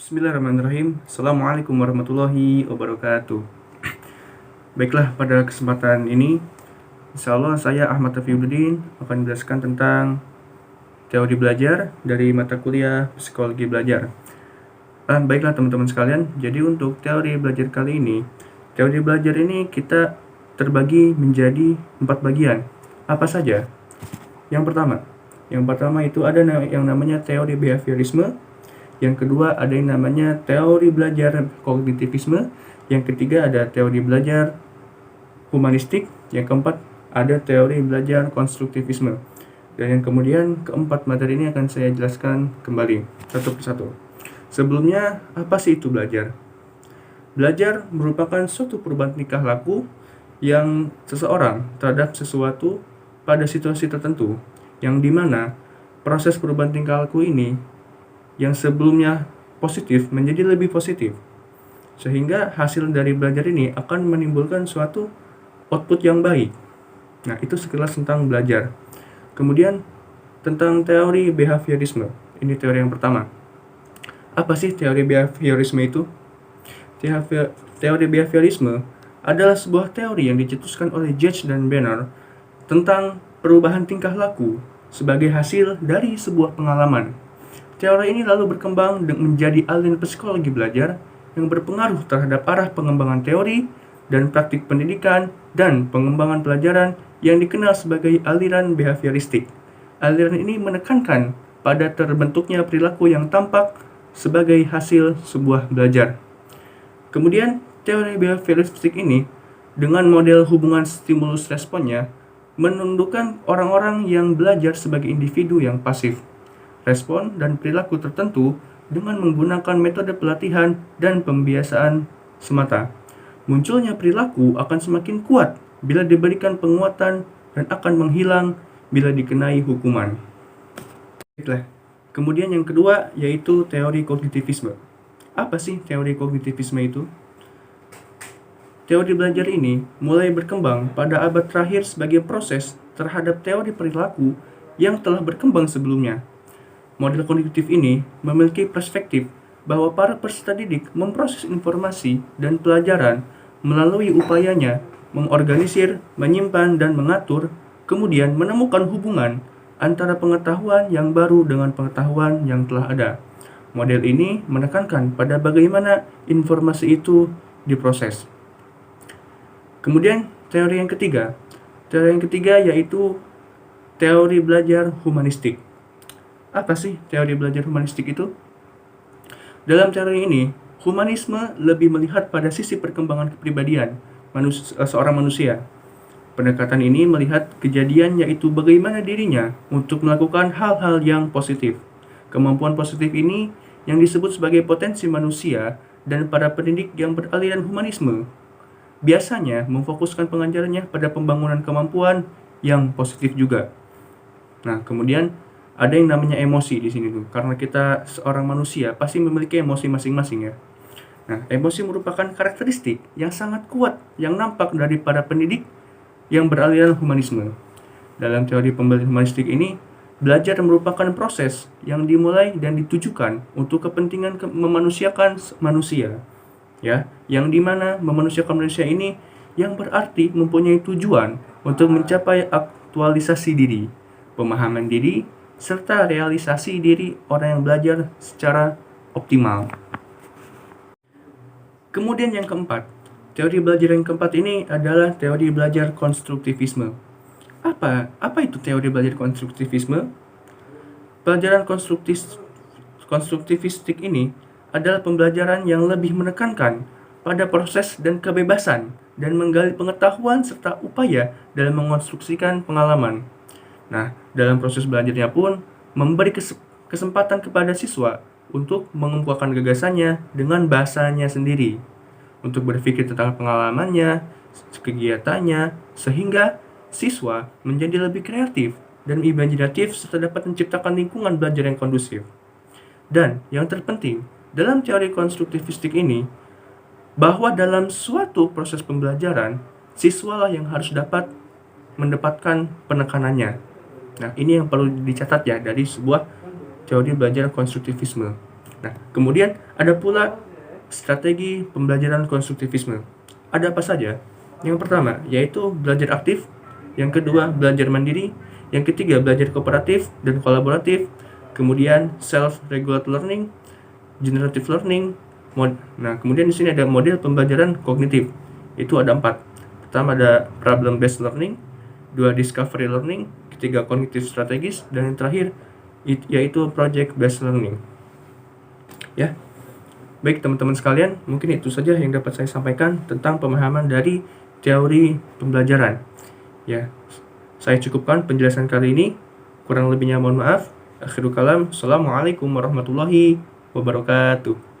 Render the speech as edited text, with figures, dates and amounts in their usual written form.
Bismillahirrahmanirrahim. Assalamualaikum warahmatullahi wabarakatuh. Baiklah, pada kesempatan ini insya Allah saya Ahmad Taufiquddin akan menjelaskan tentang teori belajar dari mata kuliah Psikologi Belajar. Baiklah teman-teman sekalian, jadi untuk teori belajar kali ini, teori belajar ini kita terbagi menjadi 4 bagian. Apa saja? Yang pertama itu ada yang namanya teori behaviorisme. Yang kedua ada yang namanya teori belajar kognitivisme. Yang ketiga ada teori belajar humanistik. Yang keempat ada teori belajar konstruktivisme. Dan yang kemudian keempat materi ini akan saya jelaskan kembali satu persatu. Sebelumnya, apa sih itu belajar? Belajar merupakan suatu perubahan tingkah laku yang seseorang terhadap sesuatu pada situasi tertentu, yang dimana proses perubahan tingkah laku ini yang sebelumnya positif menjadi lebih positif, sehingga hasil dari belajar ini akan menimbulkan suatu output yang baik. Nah, itu sekilas tentang belajar. Kemudian tentang teori behaviorisme, ini teori yang pertama. Apa sih teori behaviorisme itu? Teori behaviorisme adalah sebuah teori yang dicetuskan oleh Judge dan Banner tentang perubahan tingkah laku sebagai hasil dari sebuah pengalaman. Teori ini lalu berkembang menjadi aliran psikologi belajar yang berpengaruh terhadap arah pengembangan teori dan praktik pendidikan dan pengembangan pelajaran yang dikenal sebagai aliran behavioristik. Aliran ini menekankan pada terbentuknya perilaku yang tampak sebagai hasil sebuah belajar. Kemudian, teori behavioristik ini dengan model hubungan stimulus responnya menundukkan orang-orang yang belajar sebagai individu yang pasif, respon dan perilaku tertentu dengan menggunakan metode pelatihan dan pembiasaan semata. Munculnya perilaku akan semakin kuat bila diberikan penguatan dan akan menghilang bila dikenai hukuman. Baiklah. Kemudian yang kedua yaitu teori kognitivisme. Apa sih teori kognitivisme itu? Teori belajar ini mulai berkembang pada abad terakhir sebagai proses terhadap teori perilaku yang telah berkembang sebelumnya. Model kognitif ini memiliki perspektif bahwa para peserta didik memproses informasi dan pelajaran melalui upayanya mengorganisir, menyimpan, dan mengatur, kemudian menemukan hubungan antara pengetahuan yang baru dengan pengetahuan yang telah ada. Model ini menekankan pada bagaimana informasi itu diproses. Kemudian teori yang ketiga yaitu teori belajar humanistik. Apa sih teori belajar humanistik itu? Dalam teori ini, humanisme lebih melihat pada sisi perkembangan kepribadian seorang manusia. Pendekatan ini melihat kejadian yaitu bagaimana dirinya untuk melakukan hal-hal yang positif. Kemampuan positif ini yang disebut sebagai potensi manusia dan para pendidik yang beraliran humanisme biasanya memfokuskan pengajarannya pada pembangunan kemampuan yang positif juga. Nah, kemudian ada yang namanya emosi di sini tuh, karena kita seorang manusia pasti memiliki emosi masing-masing ya. Nah, emosi merupakan karakteristik yang sangat kuat yang nampak dari para pendidik yang beraliran humanisme. Dalam teori pembelajaran humanistik ini, belajar merupakan proses yang dimulai dan ditujukan untuk kepentingan memanusiakan manusia, ya, yang dimana memanusiakan manusia ini yang berarti mempunyai tujuan untuk mencapai aktualisasi diri, pemahaman diri, serta realisasi diri orang yang belajar secara optimal. Kemudian yang keempat, teori belajar yang keempat ini adalah teori belajar konstruktivisme. Apa itu teori belajar konstruktivisme? Pelajaran konstruktivistik ini adalah pembelajaran yang lebih menekankan pada proses dan kebebasan dan menggali pengetahuan serta upaya dalam mengonstruksikan pengalaman. Nah, dalam proses belajarnya pun memberi kesempatan kepada siswa untuk mengemukakan gagasannya dengan bahasanya sendiri, untuk berpikir tentang pengalamannya, kegiatannya, sehingga siswa menjadi lebih kreatif dan imajinatif serta dapat menciptakan lingkungan belajar yang kondusif. Dan yang terpenting, dalam teori konstruktivistik ini, bahwa dalam suatu proses pembelajaran, siswalah yang harus dapat mendapatkan penekanannya. Nah, ini yang perlu dicatat ya dari sebuah teori belajar konstruktivisme. Nah, kemudian ada pula strategi pembelajaran konstruktivisme. Ada apa saja? Yang pertama, yaitu belajar aktif. Yang kedua, belajar mandiri. Yang ketiga, belajar kooperatif dan kolaboratif. Kemudian, self-regulate learning, generative learning. Nah, kemudian di sini ada model pembelajaran kognitif. Itu ada 4. Pertama ada problem-based learning, 2 discovery learning, ketiga kognitif strategis, dan yang terakhir yaitu project-based learning. Ya, baik teman-teman sekalian, mungkin itu saja yang dapat saya sampaikan tentang pemahaman dari teori pembelajaran. Ya, saya cukupkan penjelasan kali ini. Kurang lebihnya mohon maaf. Akhirul kalam. Assalamualaikum warahmatullahi wabarakatuh.